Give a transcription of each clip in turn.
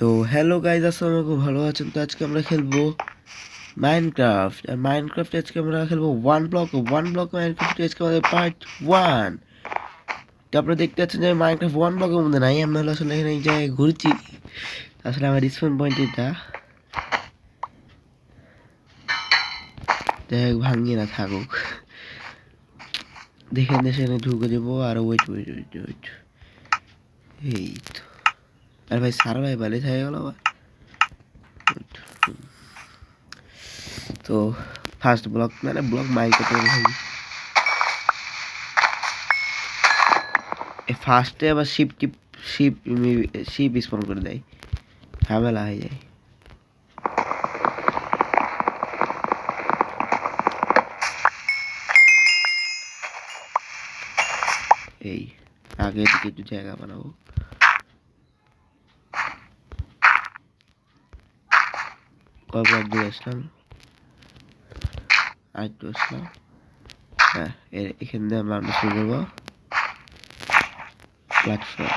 তো hello guys, আসসালামু আলাইকুম। ভালো আছেন? তো আজকে আমরা খেলবো মাইনক্রাফট। আর মাইনক্রাফটে আজকে আমরা খেলবো ওয়ান ব্লক মাইনক্রাফট। আজকে আমাদের পার্ট 1। তো আপনারা দেখতে পাচ্ছেন যে মাইনক্রাফট 1 ব্লকের মধ্যে নাই। আমরা আসলে এখানে এই জায়গায় ঘুরছি। আসলে আমার স্পন পয়েন্ট এটা, যাই হোক ভাঙিয়ে না থাকুক। দেখে সেখানে ঢুকে দেবো। আর ওয়েট, এই তো। আর ভাই সার্ভাইভালে থেকে গেল আবার। তো ফার্স্ট ব্লক মানে ব্লক মাইনক্রাফট ভাই ফার্স্টে আবার শিপ স্পন করে দেয়, ঝামেলা হয়ে যায়। এই আগে দিকে একটু জায়গা বানাবো। কয়েকবার দূরে আসলাম, আর একটু আসলাম। হ্যাঁ, এখান দিয়ে আমরা শুরু করবো প্ল্যাটফর্ম।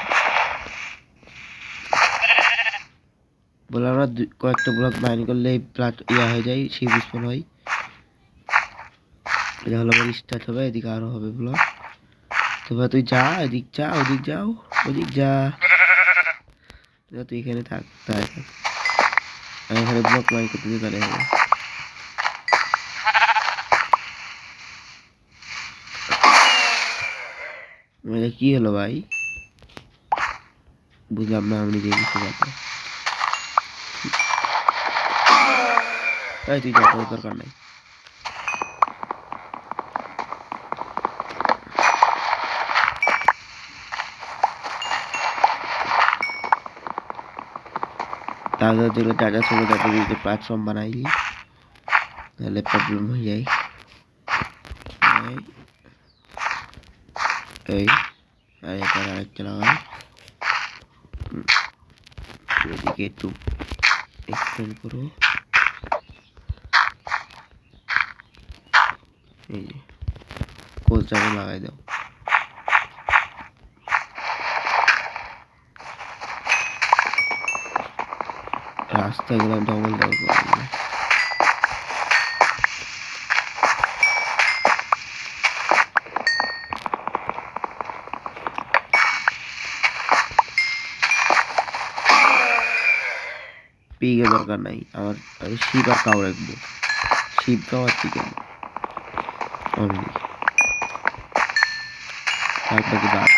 বলে আমরা কয়েকটা ব্লক মাইন করলে হয়ে যায়, শিপ স্পন হয়। এটা হলো আবার স্টার্ট হবে, এদিকে আরো হবে ব্লক। তবে তুই যা, এদিক যা, ওদিক যাও, ওদিক যা, তুই এখানে থাক, তাই থাক। আমি এখানে ব্লক মাইন করতে দিই, তাহলে হবে। মানে কি হলো ভাই, বুঝলাম না। আমি নিজে কিছু ব্যাপার, তাই তুই যাওয়ার দরকার নাই। তাহলে যেগুলো টাটা ছিল তাদের যদি প্ল্যাটফর্ম বানাই দিই, তাহলে প্রবলেম হয়ে যায়। এই আর এবার আরেকটা লাগাই, এদিকে একটু এক্সটেন্ড করো। এই যে কোচটাকে লাগাই দাও। রাস্তাগুলো ডবল করে দিবে। পিকের দরকার নাই আমার, শিপ আর কাউ রাখবো। শিপ কাউ আর চিকেন অনলি, তারপরে কি বাদ।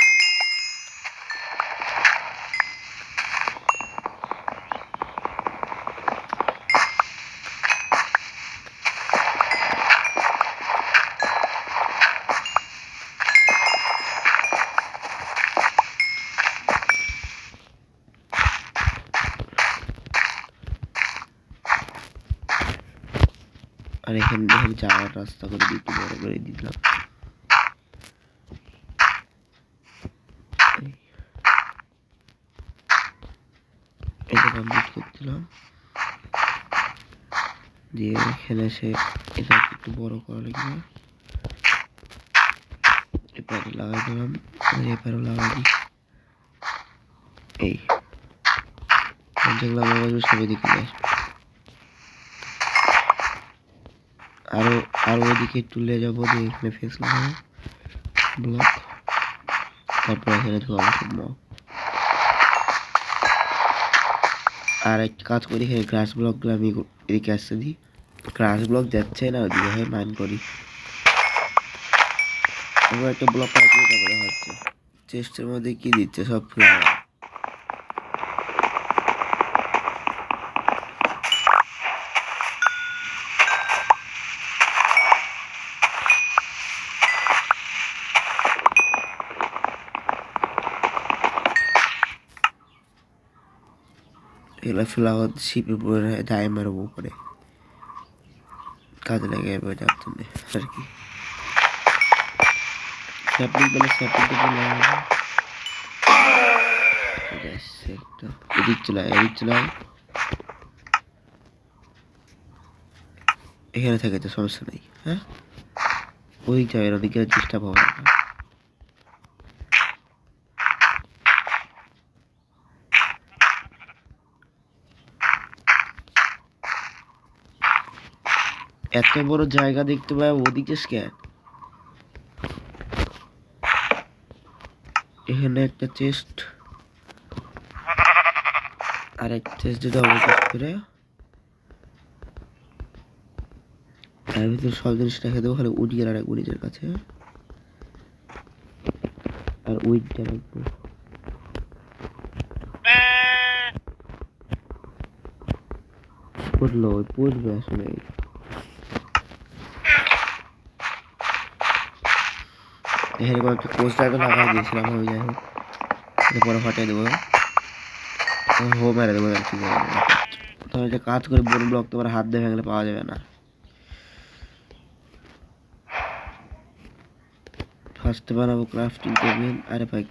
আর এখানে দেখেন যাওয়ার রাস্তা করে একটু বড় করে দিলাম। এটা কমপ্লিট করছিলাম, দিয়ে এখানে এসে এটা একটু বড় করা লাগবে। এপারে লাগাই দিলাম, এপারেও লাগাই দিই। এই যেগুলো আমার কাছে সব এদিকে আসবে। আরো ওইদিকে তুলে যাবো, দিয়ে এখানে ফেস লাগাবো ব্লক, তারপর এখানে ঢোকাবো সব ব্লক। আর একটা কাজ করি, এখানে গ্রাস ব্লকগুলো আমি এদিকে আসতে দিই। গ্রাস ব্লক যাচ্ছে না, ওদিকে হয় মাইন করি। আমার একটা ব্লক করা তারপরে হচ্ছে চেস্টের মধ্যে কি দিচ্ছে, সব ফ্লাওয়ার। এগুলো ফ্লাওয়ার শিপের উপরে ডায়মার উপরে কাজে লাগে এবার যাচ্ছে না আর কি। স্যাপলিং পেলে স্যাপলিং একটা এদিক চলায়, এখানে থাকে তো সমস্যা নেই। হ্যাঁ, ওই যাবে, ওদিকে চেষ্টা পাবো না। এত বড় জায়গা দেখতে পাই ওদিকে স্ক্যান। এখানে একটা চেস্ট আর একটা চেস্ট দিয়ে ডাবল চেস্ট করে তার ভিতরে সব জিনিস রেখে দেবো, খালি উড গিয়ে রাখবো নিজের কাছে আর উইডটা রাখবো। পড়লো পড়বে আসলে। এখানে কয়েকটা পোস্টার তো লাগাই দিয়েছিলাম, হয়ে যাই হোক পরে ফাটাই দেবো, হো মেরে দেবো আর কি। তবে একটা কাজ করে বোন ব্লক তোমার হাত দিয়ে ভাঙলে পাওয়া যাবে না। ফার্স্টে বানাবো ক্রাফটিং টেবিল। আরে ভাই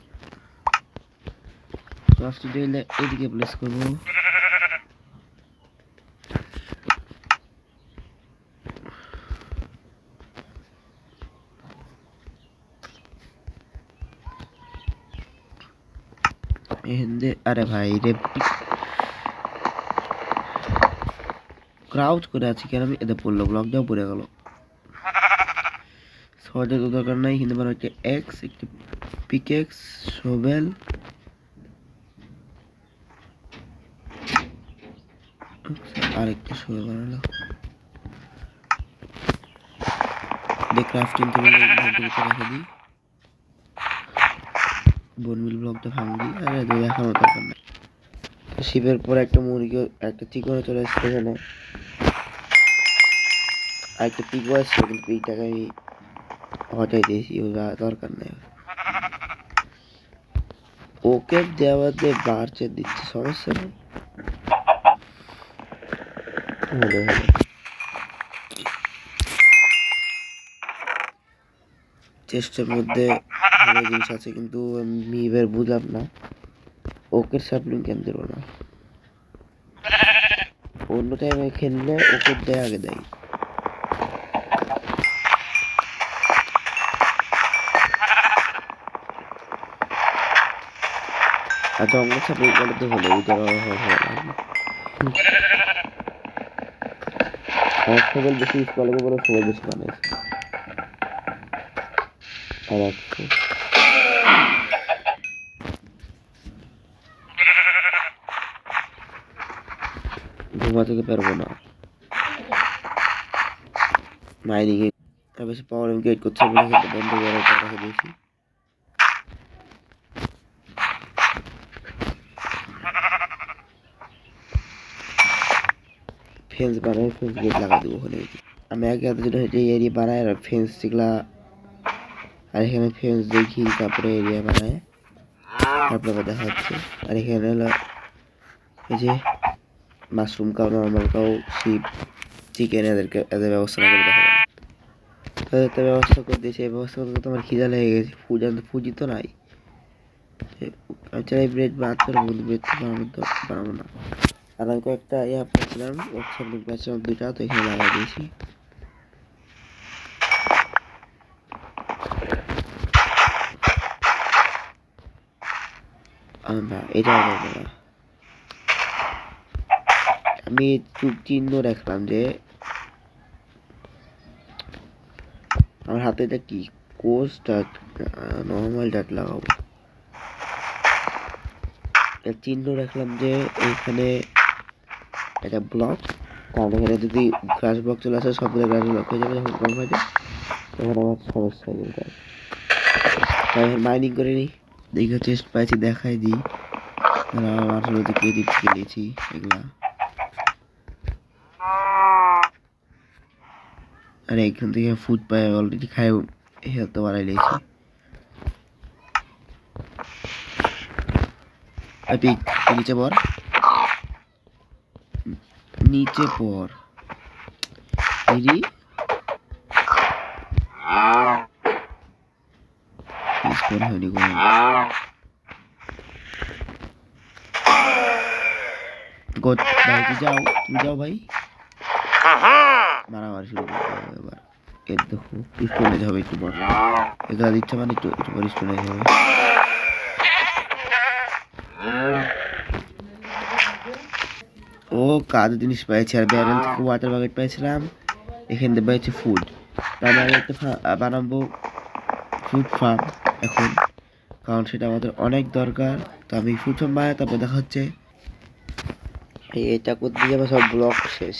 ক্রাফটিং টেবিল এদিকে প্লেস করবো। আরে ভাই রে ক্রাউচ করে আছি কেন আমি? এতে পড়লো, ব্লকটাও পড়ে গেল। সহজে তো দরকার নাই, কিন্তু মানে একটা এক্স, একটা পিকেক্স, শোভেল, আরেকটা শোভেল বানালো। ক্রাফটিং টেবিল রেখে দিই, বনমিল ব্লকটা ভাঙবি। আরে দেখানো দরকার নাই। শিবের পর একটা মুরগি, একটা চিকনে চলে এসছে এখানে, আর একটা পিক আসছে, কিন্তু পিকটাকে আমি হটাই দিয়েছি, দরকার নেই। ওকে দেওয়াতে বাড়ছে দিচ্ছে, সমস্যা নেই। হলো হলো চেষ্টার মধ্যে ভালো জিনিস আছে, কিন্তু আমি এবার বুঝলাম না ওকে সাপ্লিং কেন দিল না। অন্য টাইমে খেললে ওকে দেয়, আগে দেয়। আর জঙ্গল সাপ্লিং করলে তো হলো সবাই বেশি ইউজ করলে বলে সবাই বেশি বানাইছে। আর একটা ঘুমাতে পারবো না, মাইনিং এ বেশি পাওয়ার গেট করছে বলে কিন্তু বন্ধ করে রেখে দিয়েছি। ফেন্স বানাই, ফেন্স গেট লাগা দেবো ওখানে। আমি আগে এত যেটা এরিয়া বানাই আর ফেন্স যেগুলা, আর এখানে ফেন্স দেখি তারপরে এরিয়া বানায়, তারপরে দেখা যাচ্ছে। আর এখানে হলো এই যে mushroom cow, normal cow, sheep, chicken, এদের ব্যবস্থা করে দেখা যায়। তাদের তো ব্যবস্থা করে দিয়েছে, এই ব্যবস্থা করতে তোমার খিদা লেগে গেছে। ফুজি তো নাই। আমি চাই ব্রেড বাদ করে, কিন্তু ব্রেড তো বানাবো না। আর আমি কয়েকটা ইয়া পেয়েছিলাম, ওয়ার্কশপ পেয়েছিলাম দুইটা, তো এখানে লাগাই দিয়েছি। না এটা হবে না। আমি চিহ্ন রাখলাম যে আমার হাতে এটা কি কোর্স ডাট, নর্মাল ডাট লাগাবো। চিহ্ন রাখলাম যে এখানে একটা ব্লক, কারণ এখানে যদি গ্রাস ব্লক চলে আসে সবগুলো গ্রাস ব্লক হয়ে যাবে, যখন কম হয়ে যায় তখন আমার সমস্যা হয়ে যাবে। তাই মাইনিং করে নিই, দেখে চেস্ট পাইছি দেখাই দিই। আসলে ক্রেডিট খেলেছি এগুলা। আর এখান থেকে ফুড পাই অলরেডি, খাই হেলথ বাড়াই নিয়েছি। নিচে পর, নিচে পর হয়নি কোনো ভাই, যাও তুমি যাও ভাই, মারামারি শুরু করতে হবে এবার। এর দেখো স্টোনেজ হবে একটু পর, এগুলা দিচ্ছে মানে একটু পর স্টোনেজ হবে। ও কাজ জিনিস পাইছি, আর ব্যারেল থেকে ওয়াটার বাকেট পাইছিলাম, এখান থেকে পেয়েছি ফুড। আমি আগে একটা বানাবো ফুড ফার্ম এখন, কারণ সেটা আমাদের অনেক দরকার। তো আমি ফুড ফার্ম বানাই, তারপর দেখা হচ্ছে। এটা করতে যাবে সব ব্লক শেষ।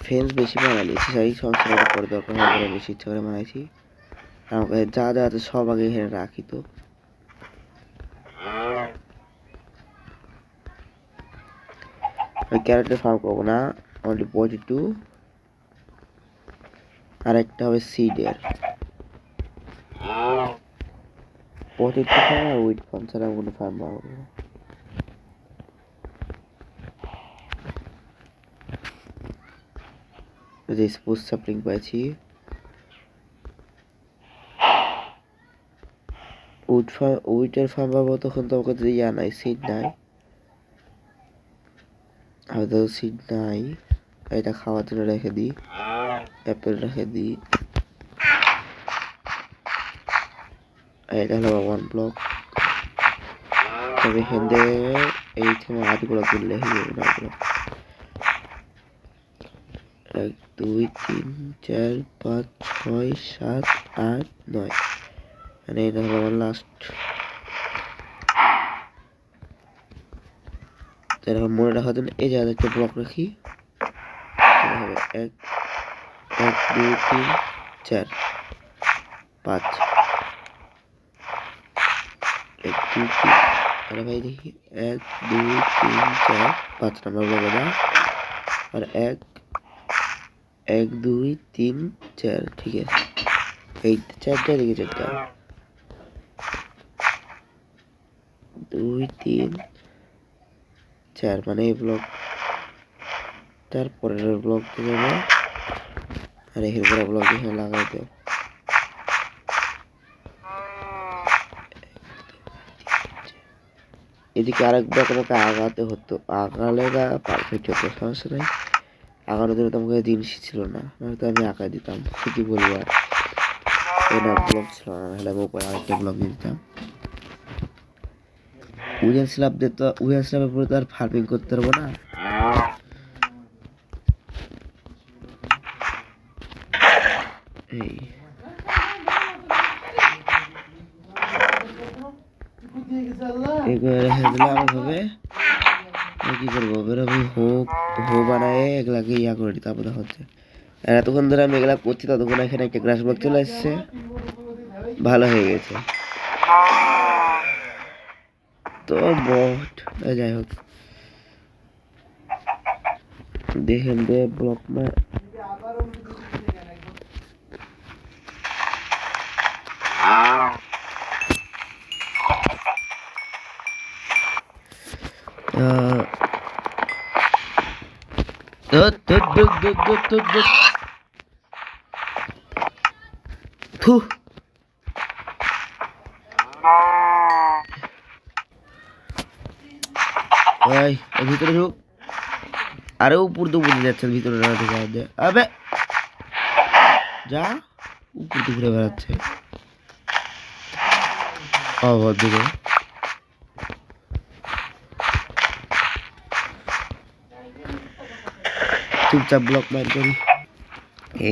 ফেন্স বেশি বানাইছি, সেই সমস্যাটা করে দরকার হবে, বেশি ইচ্ছা করে বানাইছি। আমাকে যা যা আছে সব আগে এখানে রাখি। তো আমি ক্যারেটের ফার্ম করবো না, অনলি পটেটো, আর একটা হবে সিডের। পটেটো ফার্ম আর উইট ফার্ম ছাড়া কোনো ফার্ম বানাবো না। যে স্পোর্টস সাপ্লিং পাইছি, উইটের ফার্ম পাবো, তখন তো আমাকে ইয়া নাই, সিড নাই, হয়তো সিড নাই। এটা খাওয়ার জন্য রেখে দিই, অ্যাপেল রেখে দিই। এটা হলো 1 ব্লক। তবে এখান থেকে এই থেকে হাতগুলো তুললে হয়ে যাবে না। 1 2 3 4 5 6 7 8 9, মানে এটা হলো আমার লাস্ট। তারপর মনে রাখার জন্য এই জায়গায় একটা ব্লক রাখি। হবে 1 2 3 4 5, 1 2 3। আরে ভাই দেখি 1 2 3 4 5 নাম্বার ব্লক এটা। আর 1 1 2 3 4, ঠিক আছে। এই 4টা দিকে 4টা 2 3 4, মানে এই ব্লক তারপরের ব্লক দিয়ে যাবে। আর এখানে পুরো ব্লক এখানে লাগাই দেব। এদিকে আরেক ব্লক আমাকে আগাতে হতো, আগালে না পারফেক্ট হতো, সমস্যা নাই। আগানোর জন্য তো আমাকে জিনিস ছিল না, নয়তো আমি আঁকা দিতাম, কি বলবো। আর এটা ব্লক ছিল না, নাহলে আমি উপরে আরেকটা ব্লক দিয়ে দিতাম। উডেন স্ল্যাব দিয়ে তো, উডেন স্ল্যাবের উপরে তো আর ফার্মিং করতে পারবো না। এই এগুলো রেখে দিলে আমার হবে কি করবো, আমি হো বানায় এগুলাকে ইয়া করে দিই। তারপর হচ্ছে এতক্ষণ ধরে আমি এগুলা করছি, ততক্ষণ এখানে একটা গ্রাস ব্লক চলে এসছে, ভালো হয়ে গেছে। তো বট যাই হোক, দেখেন দে ব্লক মে ভিতরে ঢুক। আরে উপর তো বুঝে যাচ্ছে ভিতরে না ঢুকে। আবে যা, উপর তো ঘুরে বেড়াচ্ছে অভদ্র। চুপচাপ ব্লক মার করি।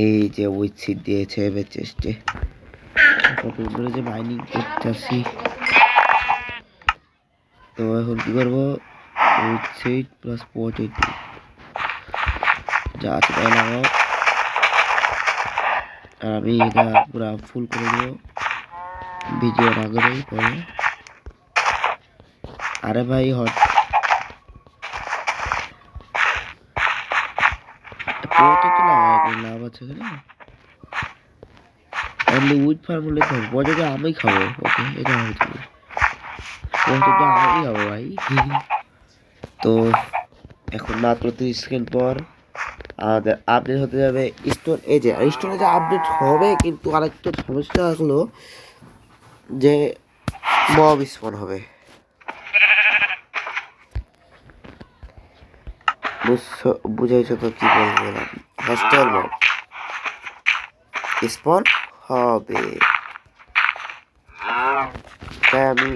এই যে উইথ সিট দিয়েছে এবার চেস্টে, কত ধরে যে মাইনিং করতেছি। তো এখন কি করবো, উইথ সিট প্লাস পটেটো যা আছে তাই লাগাও। আর আমি এটা পুরো ফুল করে দেবো ভিডিও না করেই পরে। আরে ভাই হট পটেটো লাগাই, কোনো লাভ আছে এখানে? অনলি উইথ ফার্ম হলে তো পটেটো আমি খাবো। ওকে, এটা হয়েছে পটেটো আমি খাবো ভাই। তো এখন মাত্র 30 সেকেন্ড পর আমাদের আপডেট হতে যাবে স্টোন এজে। আর স্টোন এজে আপডেট হবে, কিন্তু আরেকটা সমস্যা হলো যে মব স্পন হবে। বুঝাইছো তো কি বলবো, হস্টেল মব স্পন হবে। তাই আমি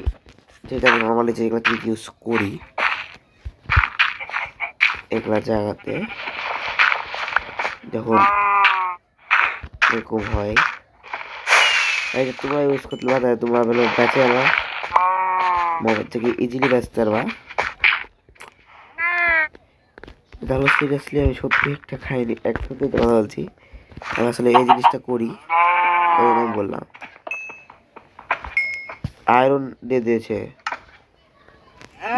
যেটা আমি নর্মালি যেগুলো ইউজ করি এগুলা জায়গাতে যখন এরকম হয় এই যে তোমরা ইউজ করতে পারো, তোমরা বেঁচে যাবা মোবাইল থেকে ইজিলি বেচতে পারবা। তাহলে সিরিয়াসলি আমি সত্যি একটা খাইনি, এক সত্যি কথা বলছি, আমি আসলে এই জিনিসটা করি, এই আমি বললাম। আয়রন দিয়ে দিয়েছে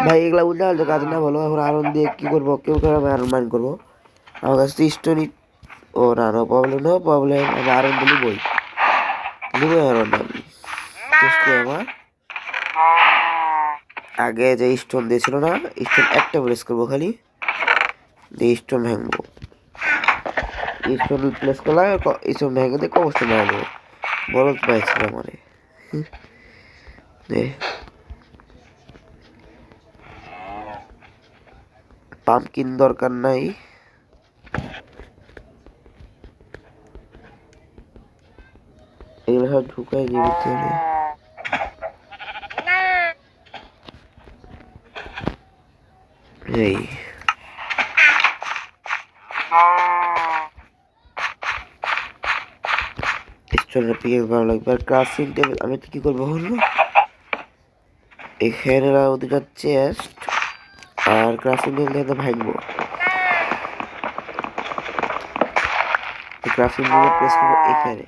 ভাই, এগুলা উল্টা পাল্টা কাজ না বলো। এখন আয়রন দিয়ে কি করবো, কেউ করে আমি আয়রন মাইন করবো, আমার কাছে তো স্টোনই। ও না, নো প্রবলেম, নো প্রবলেম, আমি আয়রন তো নিবই আয়রন। আমি চেষ্টা করি আমার আগে যে স্টোন দিয়েছিল না, স্টোন একটা প্লেস করবো খালি, দিয়ে স্টোন ভাঙবো, স্টোন প্লেস করলে স্টোন ভেঙে দিয়ে কবস্টোন মারা দেবো। বলদ পাইছিল মানে পাম্পকিন দরকার নাই, এগুলো সব ঢুকাই দিয়ে ভিতরে। এই স্টোনের পিকে ভালো লাগবে। আর ক্রাফটিং টেবিল আমি তো কি করবো হলো, এখানে ওদের চেস্ট আর ক্রাফটিং টেবিল ভাঙবো, ক্রাফটিং টেবিল প্রেস করবো এখানে।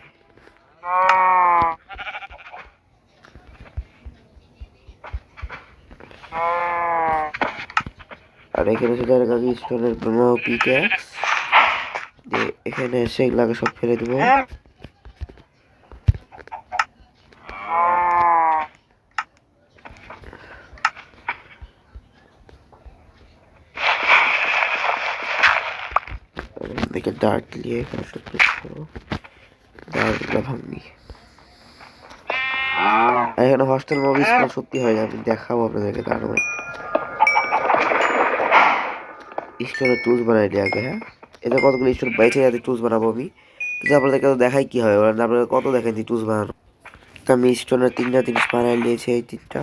আর এখানে সেটা স্টোনের কোনো পিক্যাক্স দিয়ে এখানে এসে এগুলাকে সব ফেলে দেবো। দেখে ডার্ট নিয়ে এখানে সব প্রেস করবো, ডার্টগুলো ভাঙবি। আর এখানে হস্টেল মুভি সত্যি হয় না, আমি দেখাবো আপনাদেরকে। তার স্টোনের টুলস বানাই দিই আগে। হ্যাঁ, এতে কতগুলো স্টোন বাইছে যাতে টুলস বানাবো আমি, কিন্তু আপনাদেরকে দেখাই কি হয়, আপনাদের কত দেখেছি টুলস বানানো। আমি স্টোনের 3টা জিনিস বানাই নিয়েছি, এই 3টা।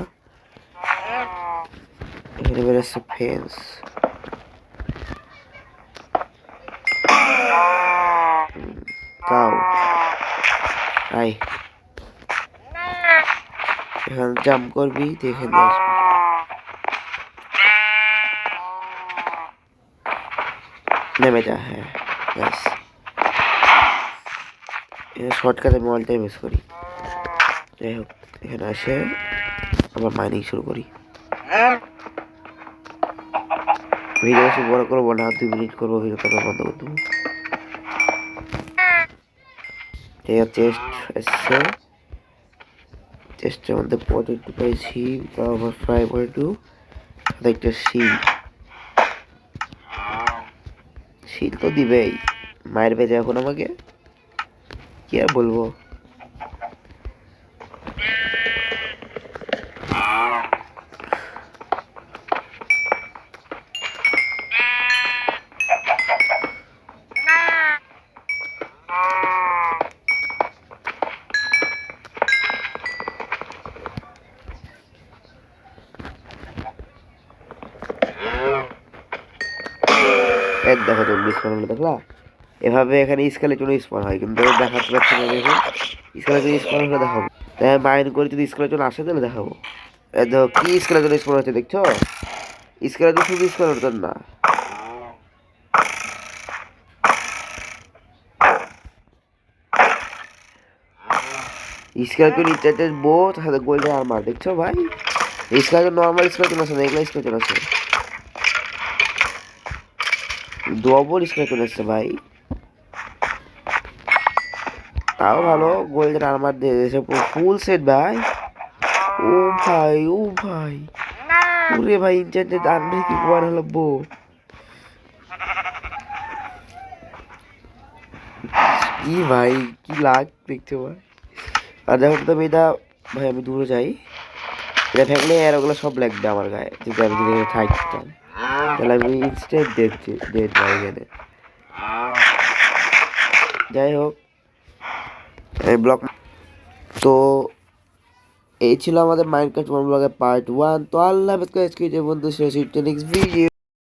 এখানে বেরোচ্ছে ফেন্স, কাউ আই, এখানে জাম্প করবি দেখে দিয়ে আসবি। নেমে যা, হ্যাঁ ব্যাস। শর্টকাট আমি অল টাইম ইউজ করি। যাই হোক, এখানে আসে আবার মাইনিং শুরু করি। ভিডিও বেশি বড় করবো না, 2 মিনিট করবো, ভিডিও তারপর বন্ধ করে দেবো। চেস্ট এসছে, চেস্টের মধ্যে পটেটো পাইছি, আবার ফ্রাই পটেটো, সাথে একটা শিল তো দিবেই, মায়ের ভেজে এখন আমাকে কি আর বলবো। দেখো তুমি স্পন হলো, দেখলা এভাবে এখানে স্কেলের জন্য স্পন হয়, কিন্তু দেখাতে পারছি না। দেখো স্কেলের জন্য স্পন হলে দেখাবো, তাই মাইন করে যদি স্কেলের জন্য আসে তাহলে দেখাবো। দেখো কি স্কেলের জন্য স্পন হচ্ছে, দেখছো? স্কেলের জন্য শুধু স্পন হতো না, স্কেলের ইনচার্জের বোট সাথে গোল্ডেন আর্মার, দেখছো ভাই? স্কেলের নর্মাল স্কেলের আছে না, এগুলো স্কেলের আছে, ডবল স্কেলের আছে ভাই। তাও ভালো, গোল্ডেন আর্মার দিয়ে দিয়েছে ফুল সেট ভাই। ও ভাই, ও ভাই, ওরে ভাই, ইনচার্জের আর্মার কি কোয়ার হলো বো, কি ভাই, কি লাগ দেখছো ভাই। আর যখন তুমি এটা ভাই আমি দূরে যাই, এটা থাকলে আর ওগুলো সব লাগবে আমার গায়ে, যদি আমি যদি থাকতাম তাহলে আমি ইনস্ট্যান্ট ডেড ভাই এখানে। যাই হোক, এই ব্লক তো এই ছিল আমাদের মাইনক্রাফট ওয়ান ব্লগের পার্ট 1। তো আল্লাহ হাফেজ গাইস, বন্ধু, নেক্সট ভিডিও।